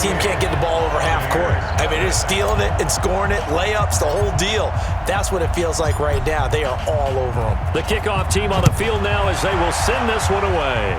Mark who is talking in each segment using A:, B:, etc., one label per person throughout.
A: Team can't get the ball over half court. I mean, they're stealing it and scoring it, layups, the whole deal. That's what it feels like right now. They are all over them.
B: The kickoff team on the field now as they will send this one away.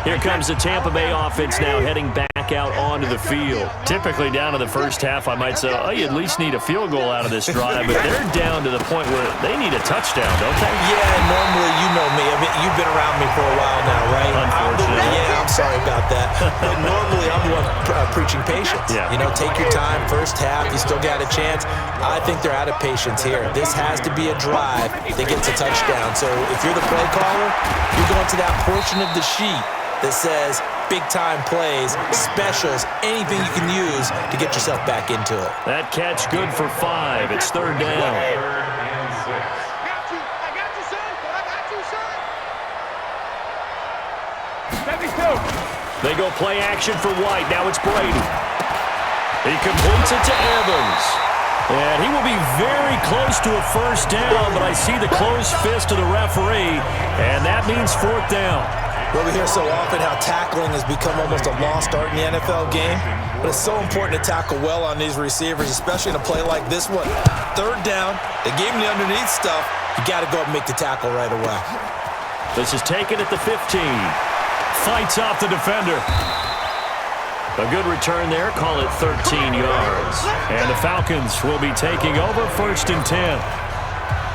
B: Here comes the Tampa Bay offense now heading back out onto the field. Typically down in the first half, I might say, oh, you at least need a field goal out of this drive, but they're down to the point where they need a touchdown, don't they?
A: Yeah, normally, you know me. I mean, you've been around me for a while now, right?
B: Unfortunately.
A: I'm sorry about that. But normally, I'm the one preaching patience.
B: Yeah.
A: You know, take your time, first half, you still got a chance. I think they're out of patience here. This has to be a drive that gets a touchdown. So if you're the play caller, you're going to that portion of the sheet that says big-time plays, specials, anything you can use to get yourself back into it.
B: That catch good for 5. It's third down.
C: I got you, son. I got you, son. 72.
B: They go play action for White. Now it's Brady. He completes it to Evans. And he will be very close to a first down, but I see the closed fist of the referee, and that means fourth down.
A: Well, we hear so often how tackling has become almost a lost art in the NFL game, but it's so important to tackle well on these receivers, especially in a play like this one. Third down, they gave him the underneath stuff. You got to go up and make the tackle right away.
B: This is taken at the 15. Fights off the defender. A good return there. Call it 13 yards. And the Falcons will be taking over first and 10.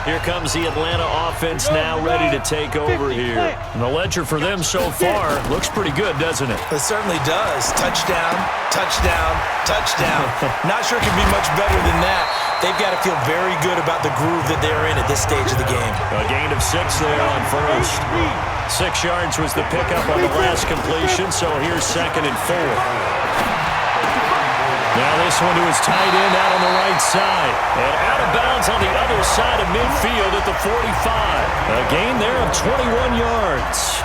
B: Here comes the Atlanta offense now ready to take over here. And the ledger for them so far looks pretty good, doesn't it?
A: It certainly does. Touchdown, touchdown, touchdown. Not sure it can be much better than that. They've got to feel very good about the groove that they're in at this stage of the game.
B: A gain of 6 there on first. 6 yards was the pickup on the last completion, so here's second and 4. Now this one to his tight end out on the right side. And out of bounds on the other side of midfield at the 45. A gain there of 21 yards.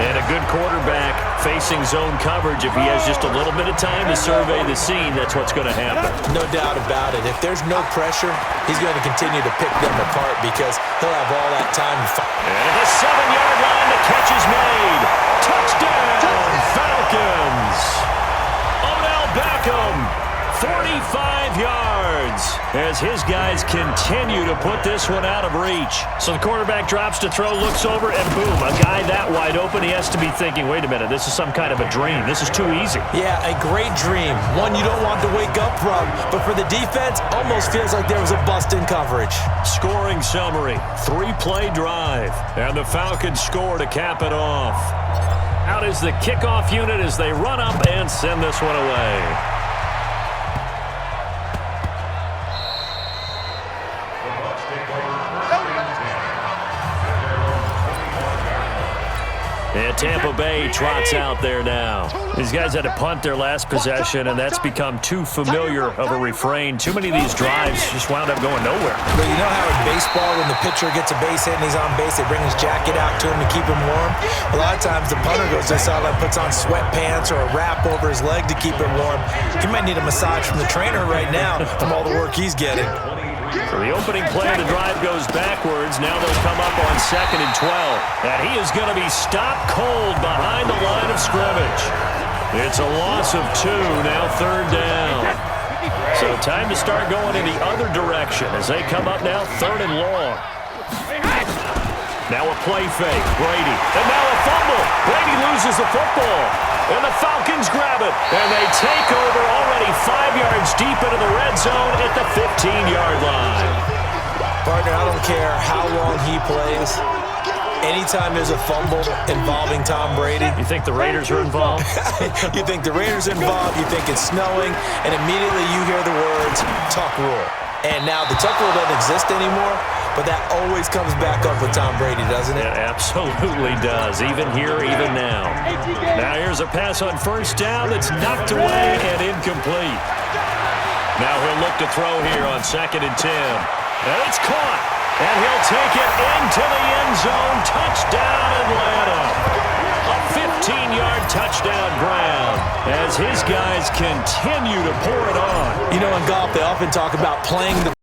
B: And a good quarterback facing zone coverage. If he has just a little bit of time to survey the scene, that's what's going to happen.
A: No doubt about it. If there's no pressure, he's going to continue to pick them apart because he'll have all that time to fight.
B: And at the 7-yard line, the catch is made. Touchdown, Falcons. Beckham, 45 yards, as his guys continue to put this one out of reach. So the quarterback drops to throw, looks over, and boom, a guy that wide open, he has to be thinking, wait a minute, this is some kind of a dream. This is too easy.
A: Yeah, a great dream. One you don't want to wake up from, but for the defense, almost feels like there was a bust in coverage.
B: Scoring summary, 3-play drive, and the Falcons score to cap it off. Out is the kickoff unit as they run up and send this one away. And Tampa Bay trots out there now. These guys had to punt their last possession, and that's become too familiar of a refrain. Too many of these drives just wound up going nowhere.
A: But you know how in baseball, when the pitcher gets a base hit and he's on base, they bring his jacket out to him to keep him warm? A lot of times the punter goes to the sideline, puts on sweatpants or a wrap over his leg to keep it warm. He might need a massage from the trainer right now from all the work he's getting.
B: So the opening play of the drive goes backwards. Now they'll come up on 2nd and 12. And he is going to be stopped cold behind the line of scrimmage. It's a loss of 2, now 3rd down. So time to start going in the other direction as they come up now 3rd and long. Now a play fake, Brady. And now a fumble. Brady loses the football. And the Falcons grab it. And they take over already 5 yards deep into the red zone at the 15-yard line.
A: Partner, I don't care how long he plays. Anytime there's a fumble involving Tom Brady.
B: You think the Raiders are involved?
A: You think the Raiders are involved, you think it's snowing, and immediately you hear the words, tuck rule. And now the tuck rule doesn't exist anymore, but that always comes back up with Tom Brady, doesn't it?
B: It absolutely does, even here, even now. Now here's a pass on first down that's knocked away and incomplete. Now he'll look to throw here on 2nd and 10. And it's caught, and he'll take it into the end zone. Touchdown, Atlanta. A 15-yard touchdown ground as his guys continue to pour it on.
A: You know, in golf, they often talk about playing the